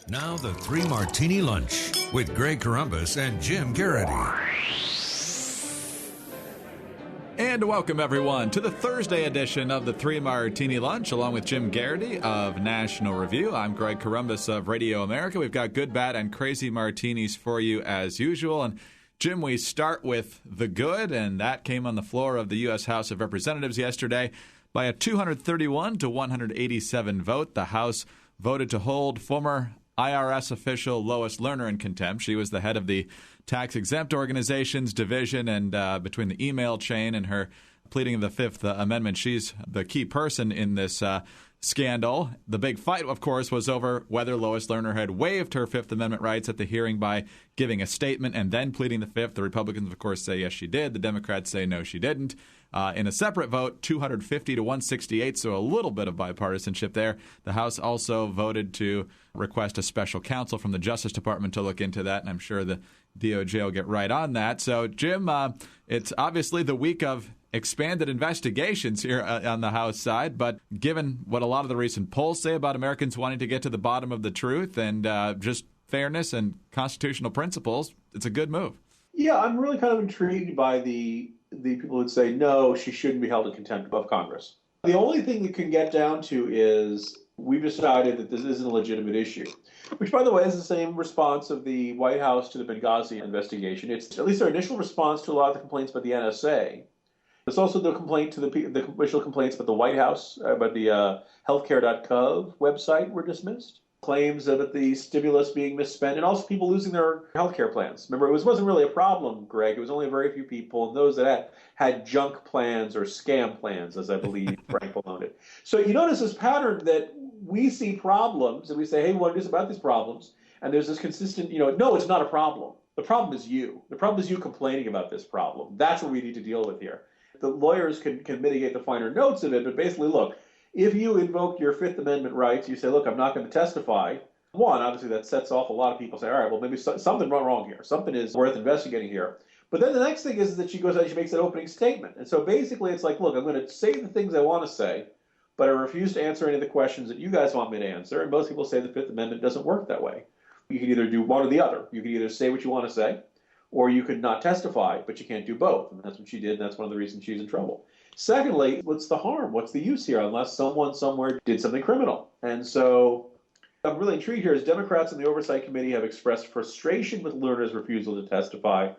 Now the Three Martini Lunch with Greg Corombos and Jim Garrity. And welcome, everyone, to the Thursday edition of the Three Martini Lunch, along with Jim Garrity of National Review. I'm Greg Corombos of Radio America. We've got good, bad, and crazy martinis for you as usual. And Jim, we start with the good, and that came on the floor of the U.S. House of Representatives yesterday by a 231 to 187 vote. The House voted to hold former IRS official Lois Lerner in contempt. She was the head of the tax-exempt organizations division, and between the email chain and her pleading of the Fifth Amendment, she's the key person in this scandal. The big fight, of course, was over whether Lois Lerner had waived her Fifth Amendment rights at the hearing by giving a statement and then pleading the Fifth. The Republicans, of course, say yes, she did. The Democrats say no, she didn't. In a separate vote, 250 to 168, so a little bit of bipartisanship there. The House also voted to request a special counsel from the Justice Department to look into that, and I'm sure the DOJ will get right on that. So, Jim, it's obviously the week of expanded investigations here on the House side, but given what a lot of the recent polls say about Americans wanting to get to the bottom of the truth and just fairness and constitutional principles, it's a good move. Yeah, I'm really kind of intrigued by the people who say, no, she shouldn't be held in contempt of Congress. The only thing that can get down to is we've decided that this isn't a legitimate issue, which, by the way, is the same response of the White House to the Benghazi investigation. It's at least their initial response to a lot of the complaints about the NSA. It's also the complaint to the initial complaints about the White House, about the healthcare.gov website were dismissed. Claims that the stimulus being misspent, and also people losing their healthcare plans. Remember, it wasn't really a problem, Greg. It was only a very few people, and those that had junk plans or scam plans, as I believe Frank owned it. So you notice this pattern that we see problems, and we say, hey, we want to do something about these problems, and there's this consistent, no, it's not a problem. The problem is you. The problem is you complaining about this problem. That's what we need to deal with here. The lawyers can mitigate the finer notes of it, but basically, look, if you invoke your Fifth Amendment rights, you say, look, I'm not going to testify. One, obviously that sets off a lot of people say, all right, well, maybe something went wrong here. Something is worth investigating here. But then the next thing is that she goes out and she makes an opening statement. And so basically it's like, look, I'm going to say the things I want to say, but I refuse to answer any of the questions that you guys want me to answer. And most people say the Fifth Amendment doesn't work that way. You can either do one or the other. You can either say what you want to say, or you could not testify, but you can't do both. And that's what she did, and that's one of the reasons she's in trouble. Secondly, what's the harm? What's the use here unless someone somewhere did something criminal? And so I'm really intrigued here as Democrats in the Oversight Committee have expressed frustration with Lerner's refusal to testify,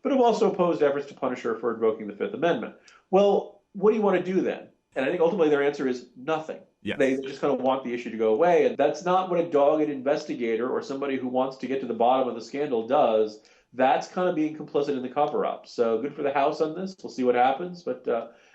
but have also opposed efforts to punish her for invoking the Fifth Amendment. Well, what do you want to do then? And I think ultimately their answer is nothing. Yes. They just kind of want the issue to go away. And that's not what a dogged investigator or somebody who wants to get to the bottom of the scandal does. That's kind of being complicit in the cover-up. So good for the House on this. We'll see what happens. But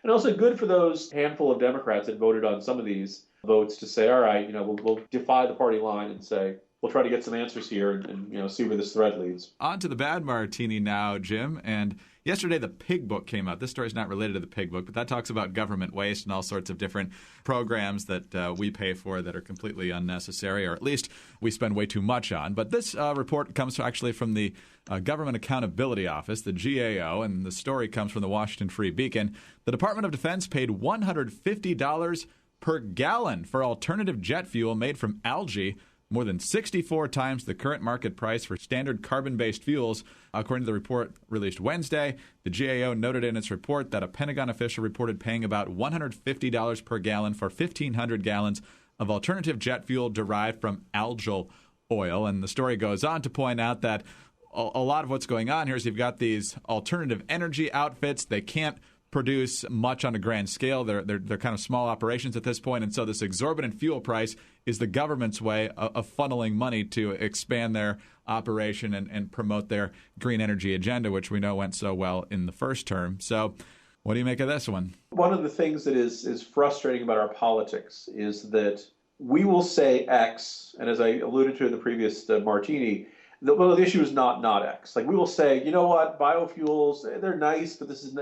and also good for those handful of Democrats that voted on some of these votes to say, all right, we'll defy the party line and say, we'll try to get some answers here and see where this thread leads. On to the bad martini now, Jim. And yesterday the Pig Book came out. This story's not related to the Pig Book, but that talks about government waste and all sorts of different programs that we pay for that are completely unnecessary, or at least we spend way too much on. But this report comes actually from the Government Accountability Office, the GAO, and the story comes from the Washington Free Beacon. The Department of Defense paid $150 per gallon for alternative jet fuel made from algae, more than 64 times the current market price for standard carbon-based fuels. According to the report released Wednesday, the GAO noted in its report that a Pentagon official reported paying about $150 per gallon for 1,500 gallons of alternative jet fuel derived from algal oil. And the story goes on to point out that a lot of what's going on here is you've got these alternative energy outfits. They can't produce much on a grand scale. They're kind of small operations at this point, and so this exorbitant fuel price is the government's way of funneling money to expand their operation and promote their green energy agenda, which we know went so well in the first term. So what do you make of this one? One of the things that is frustrating about our politics is that we will say X, and as I alluded to in the previous martini, the issue is not X. Like we will say, you know what, biofuels, they're nice, but this is,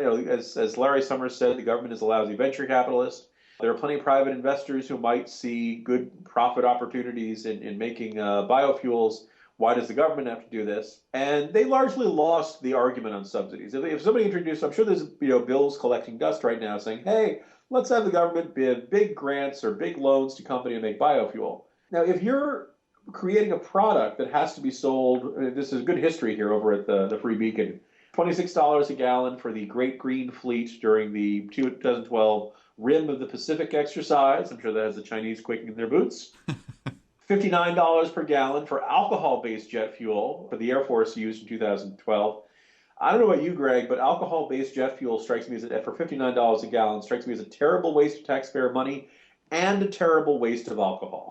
as Larry Summers said, the government is a lousy venture capitalist. There are plenty of private investors who might see good profit opportunities in making biofuels. Why does the government have to do this? And they largely lost the argument on subsidies. If somebody introduced, I'm sure there's bills collecting dust right now saying, hey, let's have the government bid big grants or big loans to companies to make biofuel. Now, if you're creating a product that has to be sold. This is good history here over at the Free Beacon. $26 a gallon for the Great Green Fleet during the 2012 Rim of the Pacific exercise. I'm sure that has the Chinese quaking in their boots. $59 per gallon for alcohol-based jet fuel for the Air Force used in 2012. I don't know about you, Greg, but alcohol-based jet fuel strikes me for $59 a gallon, strikes me as a terrible waste of taxpayer money and a terrible waste of alcohol.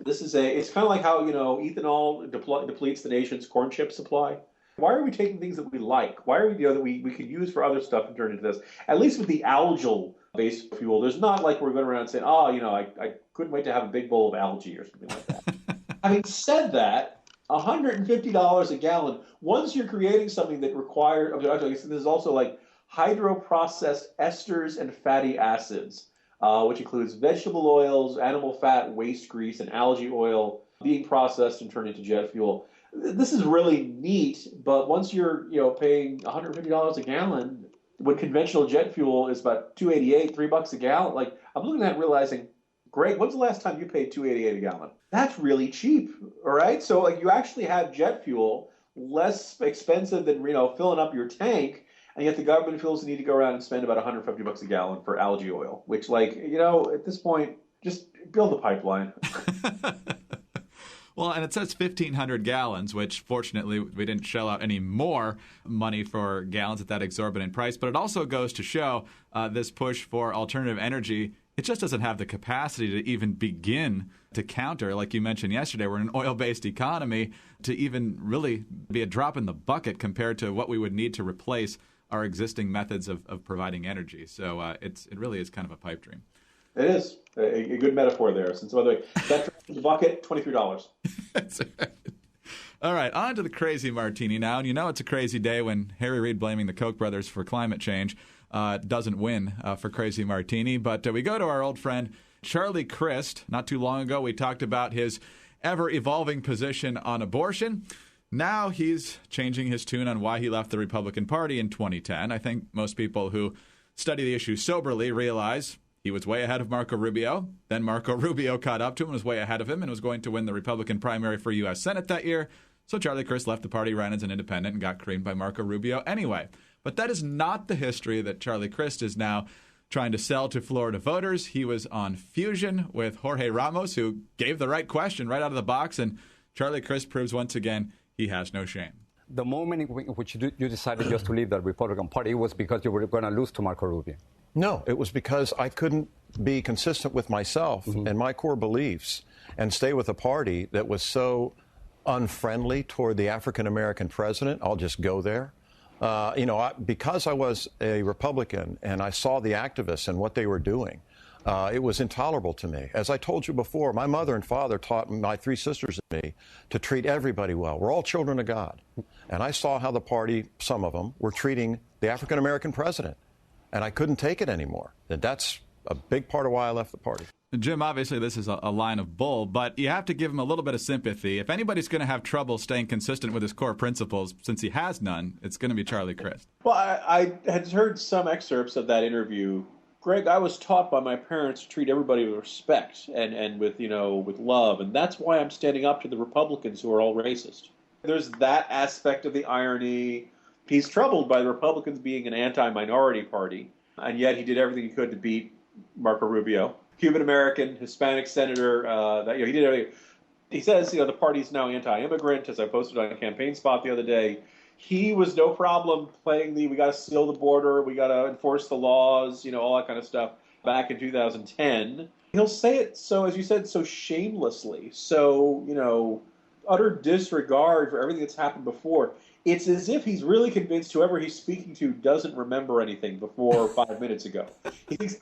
It's kind of like how, ethanol depletes the nation's corn chip supply. Why are we taking things that we like? Why are we, that we could use for other stuff and turn into this? At least with the algal-based fuel, there's not like we're going around saying, I couldn't wait to have a big bowl of algae or something like that. Having said that, $150 a gallon, once you're creating something that requires, this is also like hydroprocessed esters and fatty acids, which includes vegetable oils, animal fat, waste grease, and algae oil being processed and turned into jet fuel. This is really neat, but once you're paying $150 a gallon, when conventional jet fuel is about $2.88, $3 a gallon, like I'm looking at it realizing, Greg, when's the last time you paid $2.88 a gallon? That's really cheap, all right? So like you actually have jet fuel less expensive than filling up your tank, and yet the government feels the need to go around and spend about $150 a gallon for algae oil, which at this point, just build a pipeline. Well, and it says 1,500 gallons, which fortunately we didn't shell out any more money for gallons at that exorbitant price. But it also goes to show this push for alternative energy, it just doesn't have the capacity to even begin to counter, like you mentioned yesterday, we're in an oil-based economy, to even really be a drop in the bucket compared to what we would need to replace our existing methods of providing energy. So it really is kind of a pipe dream. It is a good metaphor there. Since, by the way, that the bucket, $23. That's right. All right, on to the crazy martini now. And it's a crazy day when Harry Reid blaming the Koch brothers for climate change doesn't win for crazy martini. But we go to our old friend Charlie Crist. Not too long ago, we talked about his ever-evolving position on abortion. Now he's changing his tune on why he left the Republican Party in 2010. I think most people who study the issue soberly realize he was way ahead of Marco Rubio. Then Marco Rubio caught up to him and was way ahead of him and was going to win the Republican primary for U.S. Senate that year. So Charlie Crist left the party, ran as an independent, and got creamed by Marco Rubio anyway. But that is not the history that Charlie Crist is now trying to sell to Florida voters. He was on Fusion with Jorge Ramos, who gave the right question right out of the box, and Charlie Crist proves once again he has no shame. The moment in which you decided just to leave the Republican Party was because you were going to lose to Marco Rubio. No, it was because I couldn't be consistent with myself and my core beliefs and stay with a party that was so unfriendly toward the African-American president. I'll just go there. Because I was a Republican and I saw the activists and what they were doing, it was intolerable to me. As I told you before, my mother and father taught my three sisters and me to treat everybody well. We're all children of God. And I saw how the party, some of them, were treating the African-American president. And I couldn't take it anymore. And that's a big part of why I left the party. Jim, obviously this is a line of bull, but you have to give him a little bit of sympathy. If anybody's going to have trouble staying consistent with his core principles, since he has none, it's going to be Charlie Crist. Well, I had heard some excerpts of that interview. Greg, I was taught by my parents to treat everybody with respect and with love, and that's why I'm standing up to the Republicans who are all racist. There's that aspect of the irony. He's troubled by the Republicans being an anti-minority party, and yet he did everything he could to beat Marco Rubio, Cuban-American, Hispanic senator. He did everything. He says, the party's now anti-immigrant, as I posted on a campaign spot the other day. He was no problem playing we got to seal the border, we got to enforce the laws, all that kind of stuff back in 2010. He'll say it so, as you said, so shamelessly, so, utter disregard for everything that's happened before. It's as if he's really convinced whoever he's speaking to doesn't remember anything before 5 minutes ago. He thinks,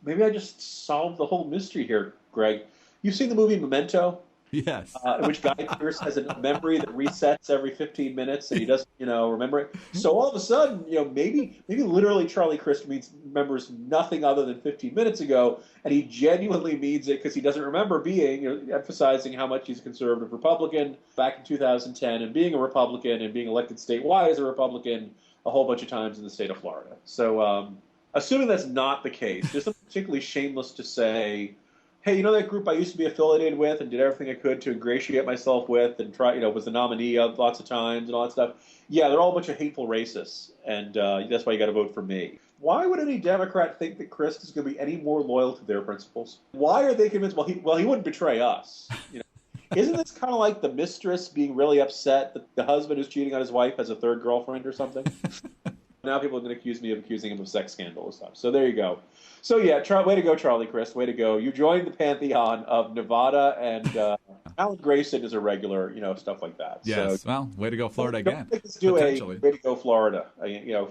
maybe I just solved the whole mystery here, Greg. You've seen the movie Memento? Yes. In which Guy Pearce has a memory that resets every 15 minutes and he doesn't, remember it. So all of a sudden, maybe literally Charlie Crist remembers nothing other than 15 minutes ago, and he genuinely means it because he doesn't remember being, emphasizing how much he's a conservative Republican back in 2010 and being a Republican and being elected statewide as a Republican a whole bunch of times in the state of Florida. So assuming that's not the case, there's something particularly shameless to say, hey, you know that group I used to be affiliated with and did everything I could to ingratiate myself with and try, was the nominee of lots of times and all that stuff? Yeah, they're all a bunch of hateful racists, and that's why you got to vote for me. Why would any Democrat think that Crist is going to be any more loyal to their principles? Why are they convinced? Well, he wouldn't betray us. Isn't this kind of like the mistress being really upset that the husband who's cheating on his wife has a third girlfriend or something? Now people are going to accuse me of accusing him of sex scandal and stuff. So there you go. So yeah, way to go, Charlie Crist. Way to go. You joined the pantheon of Nevada, and Alan Grayson is a regular, stuff like that. Yes. So, well, way to go, Florida again. Let's do way to go, Florida.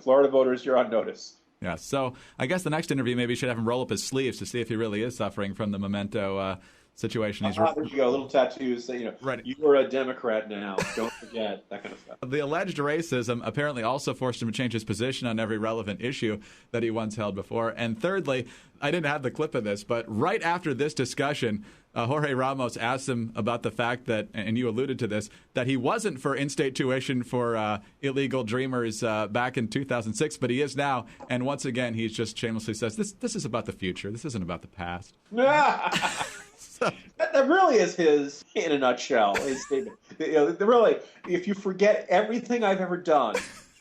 Florida voters, you're on notice. Yeah. So I guess the next interview maybe should have him roll up his sleeves to see if he really is suffering from the memento situation. There you go, little tattoos. Right. You are a Democrat now. Don't forget that kind of stuff. The alleged racism apparently also forced him to change his position on every relevant issue that he once held before. And thirdly, I didn't have the clip of this, but right after this discussion, Jorge Ramos asked him about the fact that, and you alluded to this, that he wasn't for in-state tuition for illegal dreamers back in 2006, but he is now. And once again, he just shamelessly says, this is about the future. This isn't about the past. That really is his, in a nutshell, his statement. Really, if you forget everything I've ever done,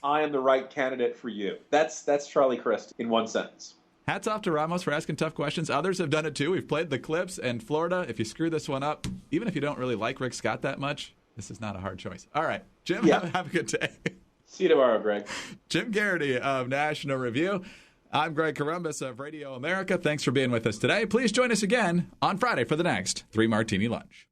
I am the right candidate for you. That's Charlie Crist in one sentence. Hats off to Ramos for asking tough questions. Others have done it too. We've played the clips, and Florida, if you screw this one up, even if you don't really like Rick Scott that much, this is not a hard choice. All right, Jim, have a good day. See you tomorrow, Greg. Jim Garrity of National Review. I'm Greg Corombos of Radio America. Thanks for being with us today. Please join us again on Friday for the next 3 Martini Lunch.